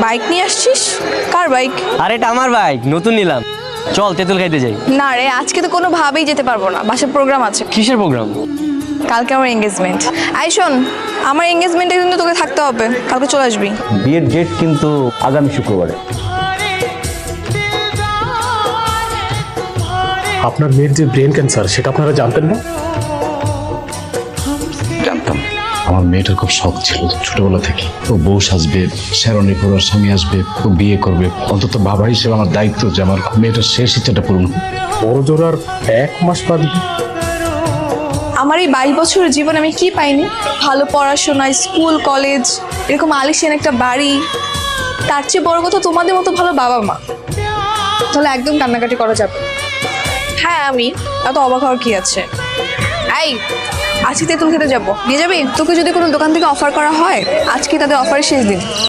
Bike নিয়ে আসছিস? কার bike? আরে এটা আমার বাইক, নতুন নিলাম। চল তেঁতুল খাইতে যাই। না রে, আজকে তো কোনোভাবেই যেতে পারবো না, বাসায় প্রোগ্রাম আছে। কিসের প্রোগ্রাম? কালকে আমার এঙ্গেজমেন্ট। আই শোন, আমার এঙ্গেজমেন্টে কিন্তু তোকে থাকতে হবে, কালকে চলে আসবি। বিয়ের ডেট কিন্তু আগামী শুক্রবারে। আপনার মেয়ের যে ব্রেন ক্যান্সার সেটা আপনারা জানতেন না? জানতাম। আমার মেয়েটার খুব শখ ছিল ছোটবেলা থেকে, ও বউ সাজবে, শেরণী পরার স্বামী আসবে, ও বিয়ে করবে। অন্তত বাবা হিসেবে আমার দায়িত্ব যে আমার মেয়েটার শেষ ইচ্ছাটা পূরণ হোক। বড় জোর আর 1 মাস বাদ। আমার এই 22 বছরের জীবনে আমি কি পাইনি? ভালো পড়াশোনা, স্কুল কলেজ, এরকম আলিশান একটা বাড়ি, তার চেয়ে বড় কথা তোমাদের মতো ভালো বাবা মা। তাহলে একদম কান্নাকাটি করা যাবে। হ্যাঁ, আমি এত অবাক হওয়ার কি আছে? এই আজকে তেঁতুল খেতে যাবো, নিয়ে যাবি? তোকে যদি কোনো দোকান থেকে অফার করা হয়, আজকে তাদের অফারের শেষ দিন।